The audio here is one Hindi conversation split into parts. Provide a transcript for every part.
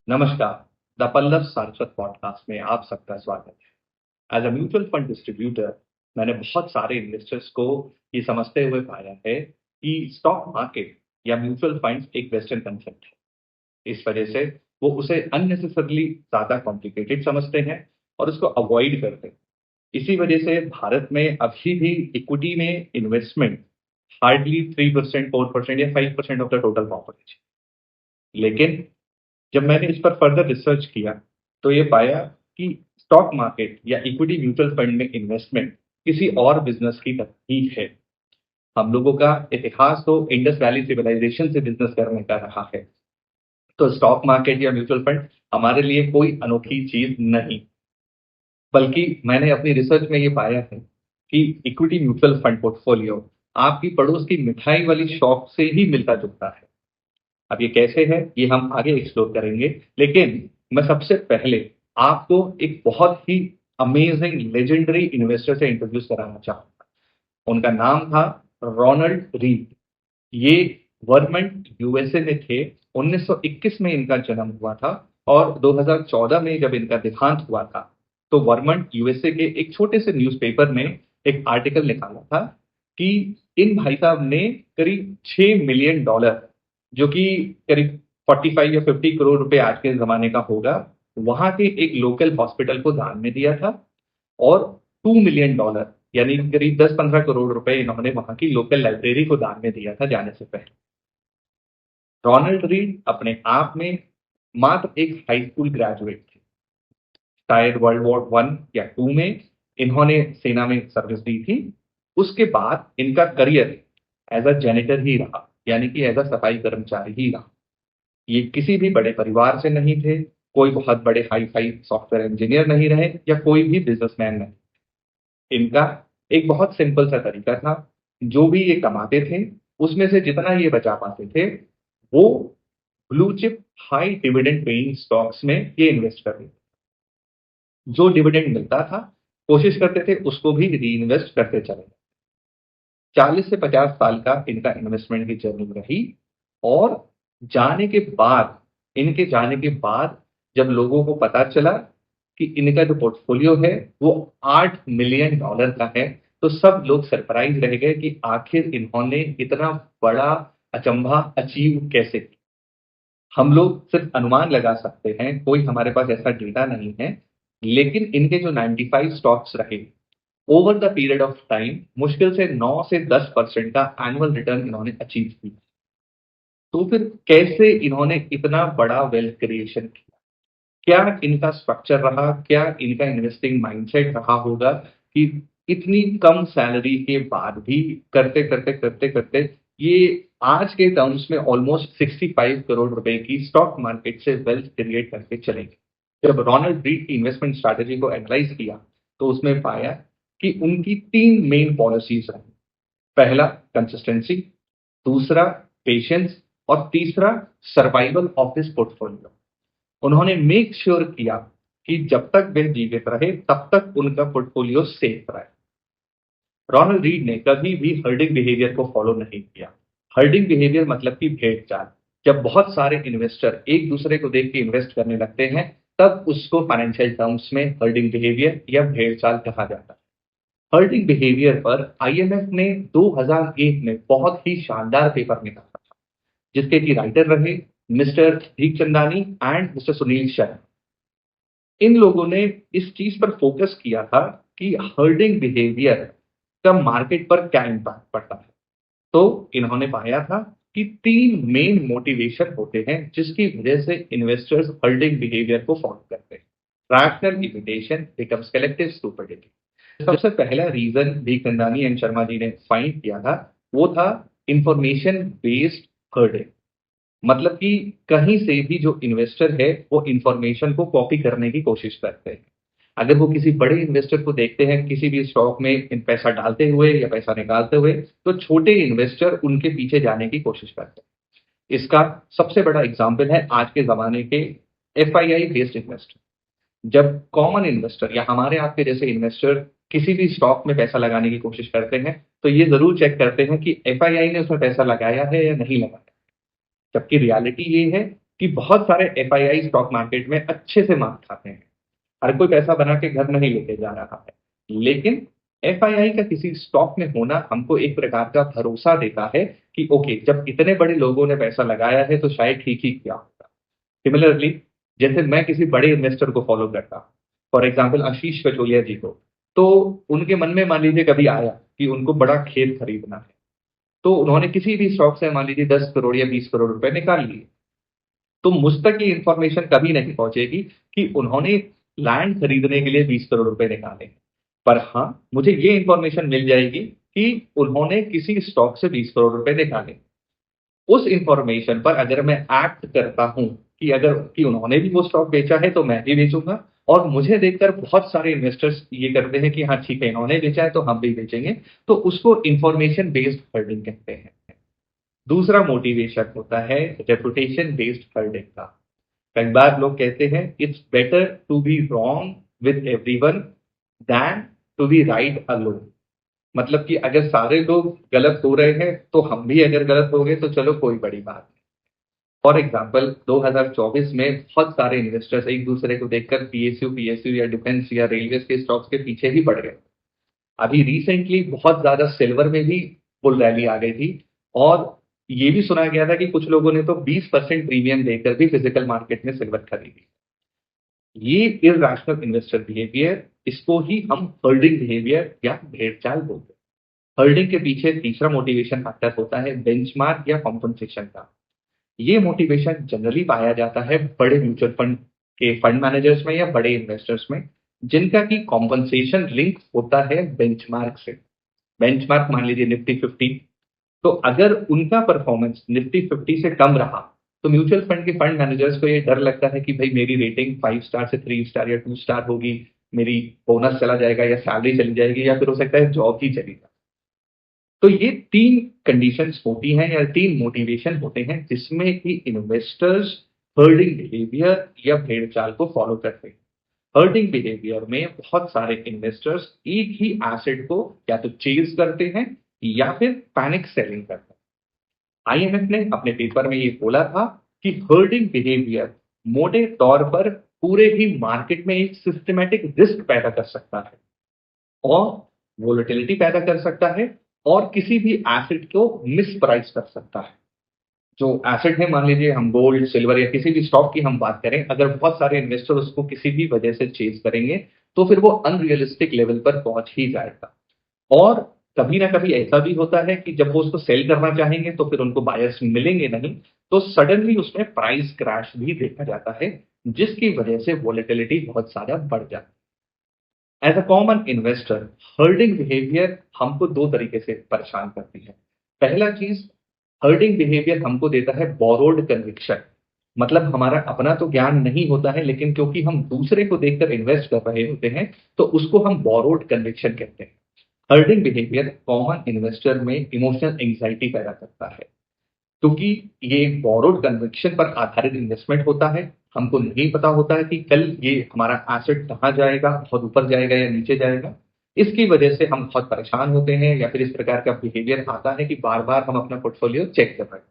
नमस्कार। द पल्लव सारस्वत पॉडकास्ट में आप सबका स्वागत है। As a mutual fund distributor मैंने बहुत सारे इन्वेस्टर्स को ये समझते हुए पाया है कि स्टॉक मार्केट या म्यूचुअल फंड्स एक वेस्टर्न कंसेप्ट है। इस वजह से वो उसे अननेसेसरली ज्यादा कॉम्प्लिकेटेड समझते हैं और उसको अवॉइड करते हैं। इसी वजह से भारत में अभी भी इक्विटी में इन्वेस्टमेंट हार्डली 3%, 4% या 5% ऑफ द टोटल पॉपुलेशन। लेकिन जब मैंने इस पर फर्दर रिसर्च किया तो ये पाया कि स्टॉक मार्केट या इक्विटी म्यूचुअल फंड में इन्वेस्टमेंट किसी और बिजनेस की तरह ही है। हम लोगों का इतिहास तो इंडस वैली सिविलाइजेशन से बिजनेस करने का रहा है। तो स्टॉक मार्केट या म्यूचुअल फंड हमारे लिए कोई अनोखी चीज नहीं, बल्कि मैंने अपनी रिसर्च में ये पाया है कि इक्विटी म्यूचुअल फंड पोर्टफोलियो आपकी पड़ोस की मिठाई वाली शॉप से ही मिलता जुलता है। अब ये कैसे है ये हम आगे एक्सप्लोर करेंगे, लेकिन मैं सबसे पहले आपको एक बहुत ही अमेजिंग लेजेंडरी इन्वेस्टर से इंट्रोड्यूस कराना चाहूंगा। उनका नाम था रोनाल्ड रीड। ये वर्मंट यूएसए में थे। 1921 में इनका जन्म हुआ था और 2014 में जब इनका देहांत हुआ था तो वर्मंट यूएसए के एक छोटे से न्यूज़पेपर में एक आर्टिकल निकाला था कि इन भाई साहब ने करीब $6 मिलियन, जो कि करीब 45 या 50 करोड़ रुपए आज के जमाने का होगा, वहां के एक लोकल हॉस्पिटल को दान में दिया था। और $2 मिलियन यानी करीब 10-15 करोड़ रुपए इन्होंने वहां की लोकल लाइब्रेरी को दान में दिया था जाने से पहले। रोनाल्ड रीड अपने आप में मात्र एक हाई स्कूल ग्रेजुएट थे। शायद वर्ल्ड वॉर 1 या 2 में इन्होंने सेना में सर्विस दी थी। उसके बाद इनका करियर एज अ जेनिटर ही रहा, यानी कि एज अ सफाई कर्मचारी ही रहा। ये किसी भी बड़े परिवार से नहीं थे, कोई बहुत बड़े हाई फाई सॉफ्टवेयर इंजीनियर नहीं रहे या कोई भी बिजनेसमैन नहीं। इनका एक बहुत सिंपल सा तरीका था। जो भी ये कमाते थे उसमें से जितना ये बचा पाते थे वो blue chip high dividend paying stocks में ये इन्वेस्ट कर देते। जो डिविडेंड मिलता था कोशिश करते थे उसको भी री इन्वेस्ट करते चले। 40 से 50 साल का इनका इन्वेस्टमेंट की जर्नी रही। और इनके जाने के बाद जब लोगों को पता चला कि इनका जो पोर्टफोलियो है वो $8 मिलियन का है, तो सब लोग सरप्राइज रह गए कि आखिर इन्होंने इतना बड़ा अचंभा अचीव कैसे किया। हम लोग सिर्फ अनुमान लगा सकते हैं, कोई हमारे पास ऐसा डेटा नहीं है। लेकिन इनके जो 95 स्टॉक्स रहे over the period of time मुश्किल से 9 से 10% का एनुअल रिटर्न इन्होंने अचीव किया। तो फिर कैसे इन्होंने इतना बड़ा वेल्थ क्रिएशन किया? क्या इनका स्ट्रक्चर रहा, क्या इनका इन्वेस्टिंग माइंडसेट रहा होगा कि इतनी कम सैलरी के बाद भी करते करते करते करते ये आज के टर्म्स में ऑलमोस्ट 65 करोड़ रुपए की स्टॉक मार्केट से वेल्थ क्रिएट करके चले गए। जब रोनाल्ड रीड की इन्वेस्टमेंट स्ट्रैटेजी को एनालाइज किया तो उसमें पाया कि उनकी 3 मेन पॉलिसीज रही। पहला कंसिस्टेंसी, दूसरा पेशेंस और तीसरा सर्वाइवल ऑफ दिस पोर्टफोलियो। उन्होंने मेक श्योर किया कि जब तक वे जीवित रहे तब तक उनका पोर्टफोलियो सेफ रहे। रोनाल्ड रीड ने कभी भी हर्डिंग बिहेवियर को फॉलो नहीं किया। हर्डिंग बिहेवियर मतलब कि भेड़ चाल। जब बहुत सारे इन्वेस्टर एक दूसरे को देख के इन्वेस्ट करने लगते हैं तब उसको फाइनेंशियल टर्म्स में हर्डिंग बिहेवियर या भेड़ चाल कहा जाता है। हर्डिंग बिहेवियर पर आईएमएफ ने 2001 में बहुत ही शानदार पेपर निकाला था, जिसके की राइटर रहे mister Bhikhchandani and mister Sunil Sharma. इन लोगों ने इस चीज पर फोकस किया था कि हर्डिंग बिहेवियर का मार्केट पर क्या इम्पैक्ट पड़ता है। तो इन्होंने पाया था कि 3 मेन मोटिवेशन होते हैं जिसकी वजह से इन्वेस्टर्स हर्डिंग बिहेवियर को फॉलो करते हैं। Rational imitation becomes collective stupidity. सबसे पहला रीजन भीखचंदानी एंड शर्मा जी ने फाइंड किया था वो था इंफॉर्मेशन बेस्ड हर्डिंग। मतलब कि कहीं से भी जो इन्वेस्टर है वो इंफॉर्मेशन को कॉपी करने की कोशिश करते हैं। अगर वो किसी बड़े इन्वेस्टर को देखते हैं किसी भी स्टॉक में पैसा डालते हुए या पैसा निकालते हुए तो छोटे इन्वेस्टर उनके पीछे जाने की कोशिश करते हैं। इसका सबसे बड़ा एग्जाम्पल है आज के जमाने के एफआईआई बेस्ड इन्वेस्टर। जब कॉमन इन्वेस्टर या हमारे आपके जैसे इन्वेस्टर किसी भी स्टॉक में पैसा लगाने की कोशिश करते हैं तो ये जरूर चेक करते हैं कि एफआईआई ने उसमें पैसा लगाया है या नहीं लगाया। जबकि रियलिटी ये है कि बहुत सारे एफआईआई स्टॉक मार्केट में अच्छे से मार्क खाते हैं। हर कोई पैसा बना के घर नहीं लेके जा रहा है, लेकिन एफआईआई का किसी स्टॉक में होना हमको एक प्रकार का भरोसा देता है कि ओके, जब इतने बड़े लोगों ने पैसा लगाया है तो शायद ठीक ही किया होगा। सिमिलरली, जैसे मैं किसी बड़े इन्वेस्टर को फॉलो करता हूँ, फॉर एग्जाम्पल आशीष कचोलिया जी को, तो उनके मन में मान लीजिए कभी आया कि उनको बड़ा खेत खरीदना है, तो उन्होंने किसी भी स्टॉक से मान लीजिए 10 करोड़ या 20 करोड़ रुपए निकाल लिए। तो मुझ तक ये इंफॉर्मेशन कभी नहीं पहुंचेगी कि उन्होंने लैंड खरीदने के लिए 20 करोड़ रुपए निकाले। पर हाँ, मुझे ये इंफॉर्मेशन मिल जाएगी कि उन्होंने किसी स्टॉक से 20 करोड़ रुपए निकाले। उस इंफॉर्मेशन पर अगर मैं एक्ट करता हूं कि अगर कि उन्होंने भी वो स्टॉक बेचा है तो मैं भी बेचूंगा, और मुझे देखकर बहुत सारे इन्वेस्टर्स ये करते हैं कि हाँ ठीक है, इन्होंने बेचा है तो हम भी बेचेंगे, तो उसको इंफॉर्मेशन बेस्ड होल्डिंग कहते हैं। दूसरा मोटिवेशन होता है रेपुटेशन बेस्ड होल्डिंग का। कई बार लोग कहते हैं it's better to be wrong with everyone than to be right alone. मतलब कि अगर सारे लोग गलत हो रहे हैं तो हम भी अगर गलत हो गए तो चलो कोई बड़ी बात नहीं। फॉर एग्जाम्पल 2024 में बहुत सारे इन्वेस्टर्स एक दूसरे को देखकर पीएसयू या डिफेंस या रेलवे के स्टॉक्स के पीछे ही पड़ गए। अभी रिसेंटली बहुत ज्यादा सिल्वर में भी बुल रैली आ गई थी, और ये भी सुना गया था कि कुछ लोगों ने तो 20% प्रीमियम देकर भी फिजिकल मार्केट में सिल्वर खरीदी। ये इरैशनल इन्वेस्टर बिहेवियर, इसको ही हम होल्डिंग बिहेवियर या भेड़चाल बोलते हैं। होल्डिंग के पीछे तीसरा मोटिवेशन फैक्टर होता है बेंचमार्क या कॉम्पनसेशन का। ये मोटिवेशन जनरली पाया जाता है बड़े म्यूचुअल फंड के फंड मैनेजर्स में या बड़े इन्वेस्टर्स में, जिनका की कॉम्पनसेशन लिंक होता है बेंचमार्क से। बेंचमार्क मान लीजिए निफ्टी 50, तो अगर उनका परफॉर्मेंस निफ्टी 50 से कम रहा तो म्यूचुअल फंड के फंड मैनेजर्स को ये डर लगता है कि भाई मेरी रेटिंग 5 स्टार से 3 स्टार या 2 स्टार होगी, मेरी बोनस चला जाएगा या सैलरी चली जाएगी या फिर हो सकता है जॉब ही चली जाए। तो ये 3 कंडीशंस होती हैं या 3 मोटिवेशन होते हैं जिसमें कि इन्वेस्टर्स हर्डिंग बिहेवियर या भेड़चाल को फॉलो करते हैं। हर्डिंग बिहेवियर में बहुत सारे इन्वेस्टर्स एक ही एसेट को या तो चेज करते हैं या फिर पैनिक सेलिंग करते हैं। आईएमएफ ने अपने पेपर में ये बोला था कि हर्डिंग बिहेवियर मोटे तौर पर पूरे ही मार्केट में एक सिस्टमैटिक रिस्क पैदा कर सकता है और वोलेटिलिटी पैदा कर सकता है और किसी भी एसेट को मिस प्राइस कर सकता है। जो एसेट है, मान लीजिए हम गोल्ड, सिल्वर या किसी भी स्टॉक की हम बात करें, अगर बहुत सारे इन्वेस्टर उसको किसी भी वजह से चेज करेंगे तो फिर वो अनरियलिस्टिक लेवल पर पहुंच ही जाएगा। और कभी ना कभी ऐसा भी होता है कि जब वो उसको सेल करना चाहेंगे तो फिर उनको बायर्स मिलेंगे नहीं, तो सडनली उसमें प्राइस क्रैश भी देखा जाता है, जिसकी वजह से वोलेटिलिटी बहुत ज्यादा बढ़ जाती है। As a common investor, herding behaviour हमको 2 तरीके से परेशान करती है। पहला चीज, हर्डिंग बिहेवियर हमको देता है बोरोड कन्विक्शन। मतलब हमारा अपना तो ज्ञान नहीं होता है, लेकिन क्योंकि हम दूसरे को देखकर इन्वेस्ट कर रहे होते हैं तो उसको हम बोरोड कन्विक्शन कहते हैं। हर्डिंग बिहेवियर कॉमन इन्वेस्टर में इमोशनल एंग्जाइटी पैदा करता है, क्योंकि ये एक बोरोड कन्विक्शन पर आधारित इन्वेस्टमेंट होता है। हमको नहीं पता होता है कि कल ये हमारा एसेट कहाँ जाएगा, बहुत ऊपर जाएगा या नीचे जाएगा। इसकी वजह से हम बहुत परेशान होते हैं या फिर इस प्रकार का बिहेवियर आता है कि बार बार हम अपना पोर्टफोलियो चेक कर रहे हैं।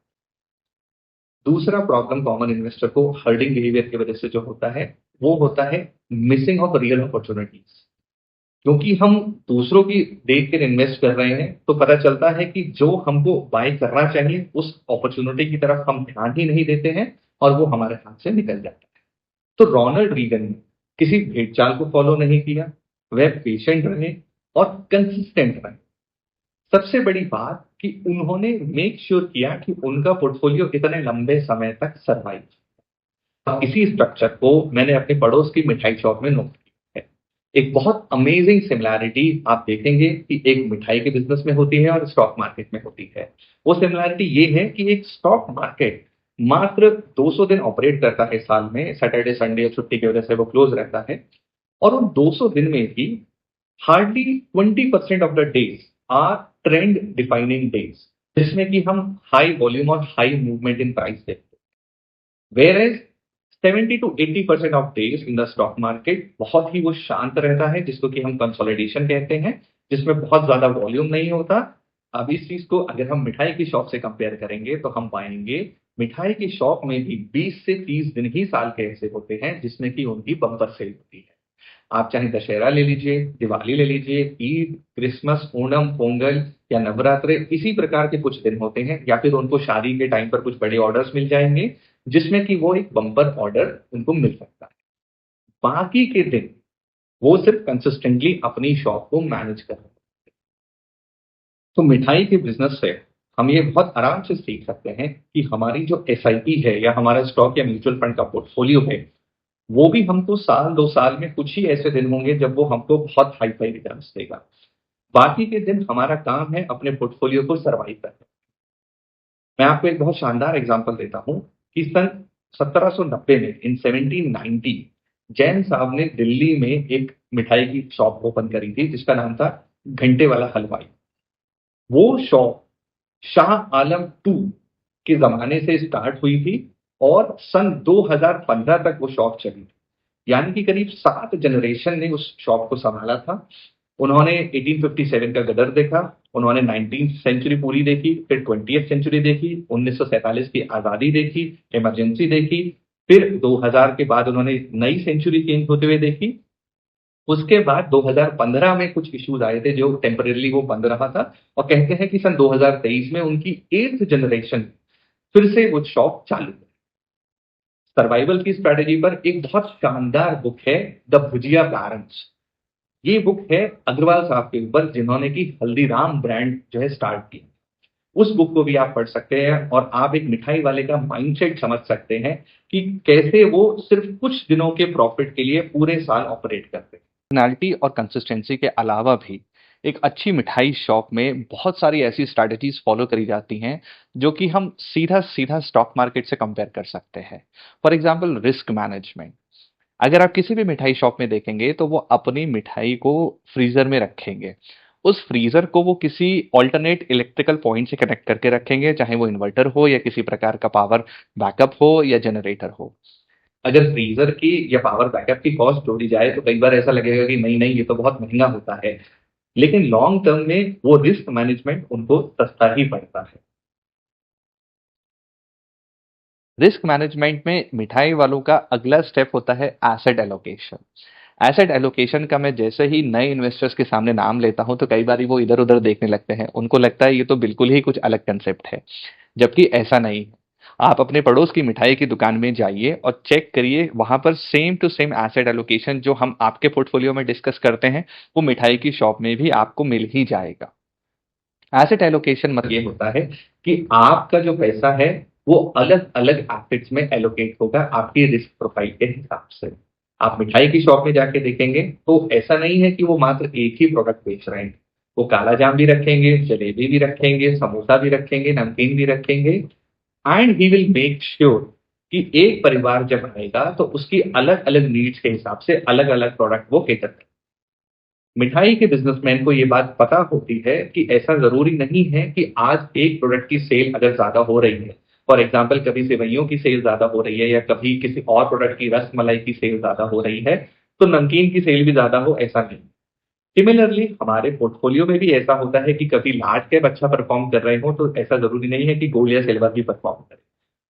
दूसरा प्रॉब्लम कॉमन इन्वेस्टर को हर्डिंग बिहेवियर की वजह से जो होता है वो होता है मिसिंग ऑफ रियल अपॉर्चुनिटीज। क्योंकि हम दूसरों की देख कर इन्वेस्ट कर रहे हैं तो पता चलता है कि जो हमको बाय करना चाहिए उस अपॉर्चुनिटी की तरफ हम ध्यान ही नहीं देते हैं और वो हमारे हाथ से निकल जाता है। तो रोनाल्ड रीगन ने किसी भेड़चाल को फॉलो नहीं किया, वह पेशेंट रहे और कंसिस्टेंट रहे। सबसे बड़ी बात कि उन्होंने मेक श्योर किया कि उनका पोर्टफोलियो इतने लंबे समय तक सर्वाइव। इसी स्ट्रक्चर को मैंने अपने पड़ोस की मिठाई शॉप में नोट किया है। एक बहुत अमेजिंग सिमिलैरिटी आप देखेंगे कि एक मिठाई के बिजनेस में होती है और स्टॉक मार्केट में होती है। वो सिमिलैरिटी ये है कि एक स्टॉक मार्केट मात्र 200 दिन ऑपरेट करता है साल में, सैटरडे संडे या छुट्टी की वजह से वो क्लोज रहता है, और उन 200 दिन में भी hardly 20% of the days are trend defining days, जिसमें कि हम हाई वॉल्यूम और हाई मूवमेंट इन प्राइस देखते हैं। Whereas 70 to 80% of days in the stock market बहुत ही वो शांत रहता है, जिसको कि हम कंसोलिडेशन कहते हैं, जिसमें बहुत ज्यादा वॉल्यूम नहीं होता। अब इस चीज को अगर हम मिठाई की शॉप से कंपेयर करेंगे तो हम पाएंगे मिठाई की शॉप में भी 20 से 30 दिन ही साल के ऐसे होते हैं जिसमें कि उनकी बम्पर सेल होती है। आप चाहे दशहरा ले लीजिए, दिवाली ले लीजिए, ईद, क्रिसमस, ओणम, पोंगल या नवरात्रे, इसी प्रकार के कुछ दिन होते हैं, या फिर उनको शादी के टाइम पर कुछ बड़े ऑर्डर्स मिल जाएँगे, जिसमें कि वो एक बम्पर ऑर्डर उनको मिल सकता है। बाकी के दिन वो सिर्फ कंसिस्टेंटली अपनी शॉप को मैनेज कर रहे हैं। तो मिठाई के बिज़नेस से हम ये बहुत आराम से सीख सकते हैं कि हमारी जो एसआईपी है या हमारा स्टॉक या म्यूचुअल फंड का पोर्टफोलियो है, वो भी हमको साल 2 साल में कुछ ही ऐसे दिन होंगे जब वो हमको बहुत हाई-फाई रिटर्न्स देगा। बाकी के दिन हमारा काम है अपने पोर्टफोलियो को सर्वाइव करना। मैं आपको एक बहुत शानदार एग्ज़ाम्पल देता हूँ कि सन 1790 में इन 1790 जैन साहब ने दिल्ली में एक मिठाई की शॉप ओपन करी थी जिसका नाम था घंटे वाला हलवाई। वो शॉप शाह आलम 2 के ज़माने से स्टार्ट हुई थी और सन 2015 तक वो शॉप चली थी। यानी कि करीब 7 जनरेशन ने उस शॉप को सँभाला था। उन्होंने 1857 का गदर देखा, उन्होंने 19th सेंचुरी पूरी देखी, फिर 20th सेंचुरी देखी, 1947 की आज़ादी देखी, इमरजेंसी देखी, फिर 2000 के बाद उन्होंने नई सेंचुरी चेंज होते हुए देखी। उसके बाद 2015 में कुछ इश्यूज़ आए थे जो टेम्परेरीली वो बंद रहा था और कहते हैं कि सन 2023 में उनकी 8th जनरेशन फिर से वो शॉप चालू है। सर्वाइवल की स्ट्रैटेजी पर एक बहुत शानदार बुक है द भुजिया बैरन्स। ये बुक है अग्रवाल साहब के ऊपर जिन्होंने कि हल्दीराम ब्रांड जो है स्टार्ट की। उस बुक को भी आप पढ़ सकते हैं और आप एक मिठाई वाले का माइंडसेट समझ सकते हैं कि कैसे वो सिर्फ कुछ दिनों के प्रॉफिट के लिए पूरे साल ऑपरेट करते हैं। पर्सनैलिटी और कंसिस्टेंसी के अलावा भी एक अच्छी मिठाई शॉप में बहुत सारी ऐसी स्ट्रैटेजीज फॉलो करी जाती हैं जो कि हम सीधा सीधा स्टॉक मार्केट से कंपेयर कर सकते हैं। For example risk management. अगर आप किसी भी मिठाई शॉप में देखेंगे तो वो अपनी मिठाई को फ्रीजर में रखेंगे। उस फ्रीजर को वो किसी ऑल्टरनेट इलेक्ट्रिकल पॉइंट से कनेक्ट करके रखेंगे, चाहे वो इन्वर्टर हो या किसी प्रकार का पावर बैकअप हो या जनरेटर हो। अगर फ्रीजर की या पावर बैकअप की कॉस्ट जोड़ी जाए तो कई बार ऐसा लगेगा कि नहीं, नहीं ये तो बहुत महँगा होता है। लेकिन लॉन्ग टर्म में वो रिस्क मैनेजमेंट उनको सस्ता ही पड़ता है। रिस्क मैनेजमेंट में मिठाई वालों का अगला स्टेप होता है एसेट एलोकेशन। एसेट एलोकेशन का मैं जैसे ही नए इन्वेस्टर्स के सामने नाम लेता हूं तो कई बार वो इधर उधर देखने लगते हैं, उनको लगता है ये तो बिल्कुल ही कुछ अलग कंसेप्ट है, जबकि ऐसा नहीं है। आप अपने पड़ोस की मिठाई की दुकान में जाइए और चेक करिए, वहां पर same to same asset allocation जो हम आपके पोर्टफोलियो में डिस्कस करते हैं वो मिठाई की शॉप में भी आपको मिल ही जाएगा। एसेट एलोकेशन मतलब ये होता है कि आपका जो पैसा है वो अलग-अलग एसेट्स में एलोकेट होगा आपकी रिस्क प्रोफाइल के हिसाब से। आप मिठाई की शॉप में जाके देखेंगे तो ऐसा नहीं है कि वो मात्र एक ही प्रोडक्ट बेच रहे हैं। वो काला जाम भी रखेंगे, जलेबी भी रखेंगे, समोसा भी रखेंगे, नमकीन भी रखेंगे and he will make sure कि एक परिवार जब आएगा तो उसकी अलग-अलग नीड्स के हिसाब से अलग-अलग प्रोडक्ट वो कैटर करें। मिठाई के बिज़नेसमैन को ये बात पता होती है कि ऐसा ज़रूरी नहीं है कि आज एक प्रोडक्ट की सेल अगर ज़्यादा हो रही है, फॉर एग्ज़ाम्पल कभी सेवइयों की सेल ज़्यादा हो रही है या कभी किसी और प्रोडक्ट की रसमलाई की सेल ज़्यादा हो रही है, तो नमकीन की सेल भी ज़्यादा हो ऐसा नहीं। सिमिलरली हमारे पोर्टफोलियो में भी ऐसा होता है कि कभी लार्ज कैप अच्छा परफ़ॉर्म कर रहे हो, तो ऐसा ज़रूरी नहीं है कि गोल्ड या सिल्वर भी परफ़ॉर्म करे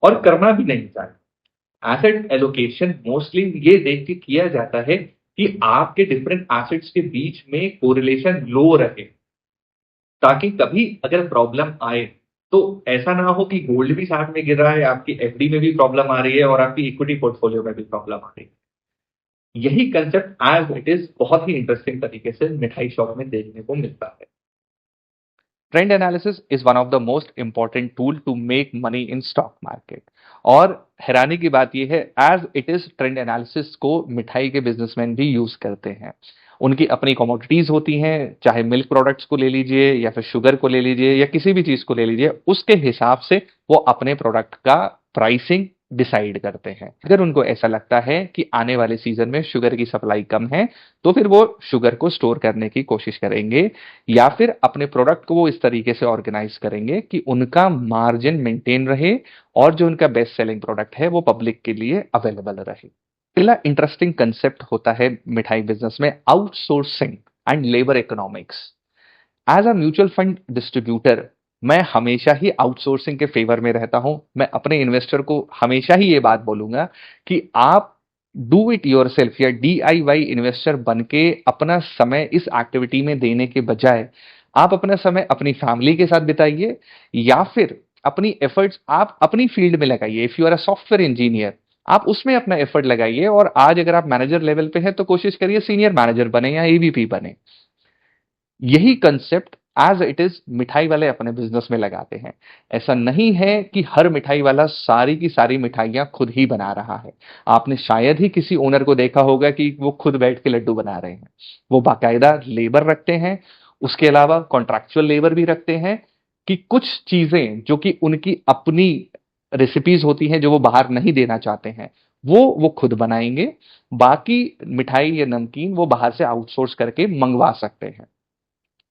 और करना भी नहीं चाहिए। एसेट एलोकेशन मोस्टली ये देख के किया जाता है कि आपके डिफरेंट एसेट्स के बीच में कोरिलेशन लो रहे, ताकि कभी अगर प्रॉब्लम आए, तो ऐसा ना हो कि गोल्ड भी साथ में गिर रहा है, आपकी एफडी में भी प्रॉब्लम आ रही है और आपकी इक्विटी पोर्टफोलियो में भी प्रॉब्लम आ रही है। यही कंसेप्ट एज़ इट इज़ बहुत ही इंटरेस्टिंग तरीके से मिठाई शॉप में देखने को मिलता है। Trend analysis is one of the most important tool to make money in stock market. और हैरानी की बात यह है, as it is trend analysis को मिठाई के बिजनेसमैन भी यूज करते हैं। उनकी अपनी कमोडिटीज होती हैं, चाहे मिल्क प्रोडक्ट्स को ले लीजिए या फिर शुगर को ले लीजिए या किसी भी चीज को ले लीजिए, उसके हिसाब से वो अपने प्रोडक्ट का प्राइसिंग डिसाइड करते हैं। अगर उनको ऐसा लगता है कि आने वाले सीजन में शुगर की सप्लाई कम है, तो फिर वो शुगर को स्टोर करने की कोशिश करेंगे या फिर अपने प्रोडक्ट को वो इस तरीके से ऑर्गेनाइज करेंगे कि उनका मार्जिन मेंटेन रहे और जो उनका बेस्ट सेलिंग प्रोडक्ट है वो पब्लिक के लिए अवेलेबल रहे। अगला इंटरेस्टिंग कंसेप्ट होता है मिठाई बिजनेस में outsourcing and labour economics. As a mutual fund distributor, मैं हमेशा ही आउटसोर्सिंग के फेवर में रहता हूं। मैं अपने इन्वेस्टर को हमेशा ही ये बात बोलूंगा कि आप डू इट योरसेल्फ या DIY इन्वेस्टर बन के अपना समय इस एक्टिविटी में देने के बजाय आप अपना समय अपनी फैमिली के साथ बिताइए, या फिर अपनी एफर्ट्स आप अपनी फील्ड में लगाइए। If you are a software engineer, आप उसमें अपना एफर्ट लगाइए, और आज अगर आप मैनेजर लेवल पे हैं तो कोशिश करिए सीनियर मैनेजर बने या AVP बने। यही कंसेप्ट एज इट इज मिठाई वाले अपने बिजनेस में लगाते हैं। ऐसा नहीं है कि हर मिठाई वाला सारी की सारी मिठाइयां खुद ही बना रहा है। आपने शायद ही किसी ओनर को देखा होगा कि वो खुद बैठ के लड्डू बना रहे हैं। वो बाकायदा लेबर रखते हैं, उसके अलावा कॉन्ट्रैक्चुअल लेबर भी रखते हैं, कि कुछ चीजें जो कि उनकी अपनी रेसिपीज होती हैं जो वो बाहर नहीं देना चाहते हैं, वो खुद बनाएंगे। बाकी मिठाई या नमकीन वो बाहर से आउटसोर्स करके मंगवा सकते हैं।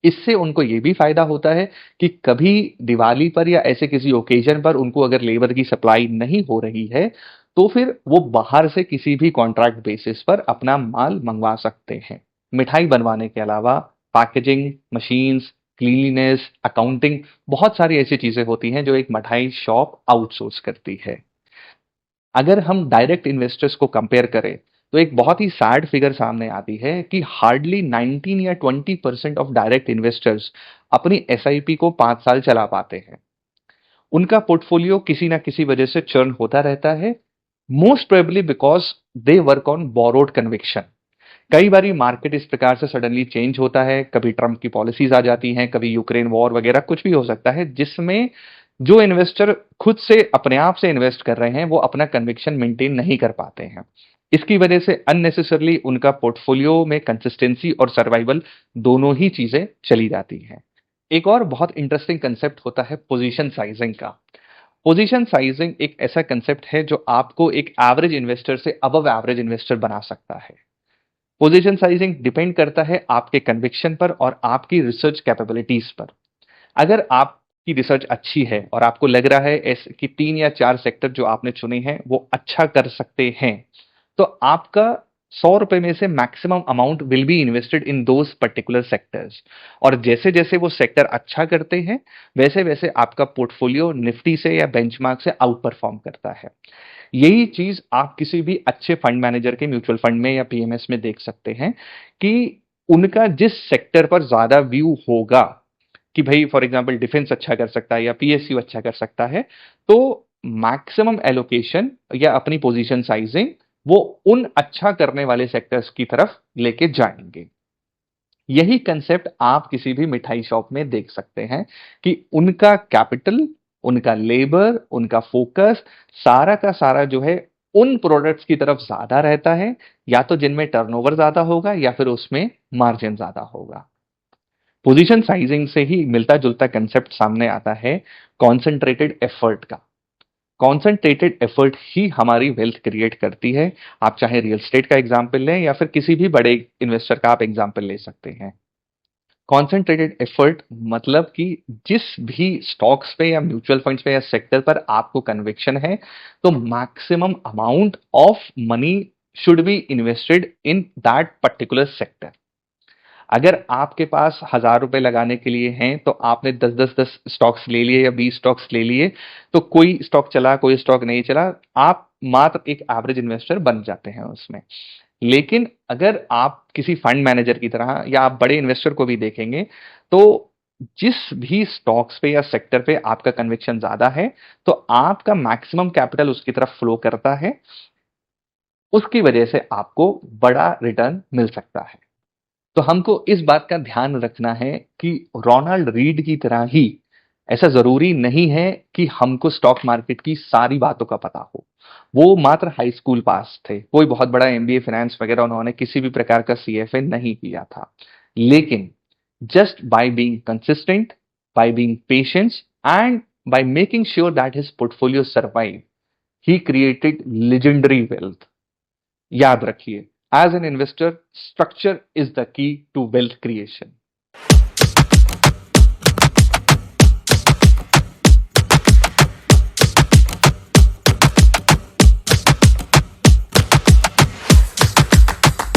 इससे उनको ये भी फायदा होता है कि कभी दिवाली पर या ऐसे किसी ओकेजन पर उनको अगर लेबर की सप्लाई नहीं हो रही है, तो फिर वो बाहर से किसी भी कॉन्ट्रैक्ट बेसिस पर अपना माल मंगवा सकते हैं। मिठाई बनवाने के अलावा पैकेजिंग, मशीन्स, क्लीनलीनेस, अकाउंटिंग, बहुत सारी ऐसी चीजें होती हैं जो एक मिठाई शॉप आउटसोर्स करती है। अगर हम डायरेक्ट इन्वेस्टर्स को कंपेयर करें, तो एक बहुत ही सैड फिगर सामने आती है कि हार्डली 19 या 20% ऑफ डायरेक्ट इन्वेस्टर्स अपनी SIP को 5 साल चला पाते हैं। उनका पोर्टफोलियो किसी ना किसी वजह से चर्न होता रहता है, most probably because they work on borrowed conviction. कई बारी मार्केट इस प्रकार से सडनली चेंज होता है, कभी ट्रंप की पॉलिसीज आ जाती हैं, कभी यूक्रेन वॉर वगैरह कुछ भी हो सकता है, जिसमें जो इन्वेस्टर खुद से अपने आप से इन्वेस्ट कर रहे हैं वो अपना कन्विक्शन मेंटेन नहीं कर पाते हैं। इसकी वजह से अननेसेसरली उनका पोर्टफोलियो में कंसिस्टेंसी और सर्वाइवल दोनों ही चीजें चली जाती हैं। एक और बहुत इंटरेस्टिंग कंसेप्ट होता है पोजीशन साइजिंग का। पोजीशन साइजिंग एक ऐसा कंसेप्ट है जो आपको एक एवरेज इन्वेस्टर से अबव एवरेज इन्वेस्टर बना सकता है। पोजीशन साइजिंग डिपेंड करता है आपके कन्विक्शन पर और आपकी रिसर्च कैपेबिलिटीज पर। अगर आपकी रिसर्च अच्छी है और आपको लग रहा है ऐसे कि 3 या 4 सेक्टर जो आपने चुने हैं वो अच्छा कर सकते हैं, तो आपका 100 रुपए में से maximum amount will be invested in those particular sectors. और जैसे जैसे वो सेक्टर अच्छा करते हैं, वैसे वैसे आपका पोर्टफोलियो निफ्टी से या बेंचमार्क से आउट परफॉर्म करता है। यही चीज आप किसी भी अच्छे फंड मैनेजर के म्यूचुअल फंड में या PMS में देख सकते हैं, कि उनका जिस सेक्टर पर ज्यादा व्यू होगा कि भाई फॉर एग्जांपल डिफेंस अच्छा कर सकता है या PSU अच्छा कर सकता है, तो मैक्सिमम एलोकेशन या अपनी पोजीशन साइजिंग वो उन अच्छा करने वाले सेक्टर्स की तरफ लेके जाएंगे। यही कंसेप्ट आप किसी भी मिठाई शॉप में देख सकते हैं, कि उनका कैपिटल, उनका लेबर, उनका फोकस सारा का सारा जो है उन प्रोडक्ट्स की तरफ ज्यादा रहता है, या तो जिनमें टर्नओवर ज्यादा होगा या फिर उसमें मार्जिन ज्यादा होगा। पोजीशन साइजिंग से ही मिलता जुलता कंसेप्ट सामने आता है कॉन्सेंट्रेटेड एफर्ट का। कॉन्सेंट्रेटेड एफर्ट ही हमारी वेल्थ क्रिएट करती है। आप चाहे रियल एस्टेट का एग्जाम्पल लें या फिर किसी भी बड़े इन्वेस्टर का आप एग्जाम्पल ले सकते हैं। कॉन्सेंट्रेटेड एफर्ट मतलब कि जिस भी स्टॉक्स पे या म्यूचुअल फंड्स पे या सेक्टर पर आपको कन्विक्शन है, तो maximum amount of money should be invested in that particular sector. अगर आपके पास 1,000 रुपए लगाने के लिए हैं, तो आपने 10 स्टॉक्स ले लिए या 20 स्टॉक्स ले लिए, तो कोई स्टॉक चला कोई स्टॉक नहीं चला, आप मात्र एक एवरेज इन्वेस्टर बन जाते हैं उसमें। लेकिन अगर आप किसी फंड मैनेजर की तरह या आप बड़े इन्वेस्टर को भी देखेंगे, तो जिस भी स्टॉक्स पे या सेक्टर पे आपका कन्विक्शन ज्यादा है, तो आपका मैक्सिमम कैपिटल उसकी तरफ फ्लो करता है, उसकी वजह से आपको बड़ा रिटर्न मिल सकता है। तो हमको इस बात का ध्यान रखना है कि रोनाल्ड रीड की तरह ही ऐसा जरूरी नहीं है कि हमको स्टॉक मार्केट की सारी बातों का पता हो। वो मात्र हाई स्कूल पास थे, कोई बहुत बड़ा MBA फाइनेंस वगैरह उन्होंने किसी भी प्रकार का CFA नहीं किया था। लेकिन just by being consistent, by being patience and by making sure that his portfolio survive, he created legendary wealth. याद रखिए, as an investor, structure is the key to wealth creation.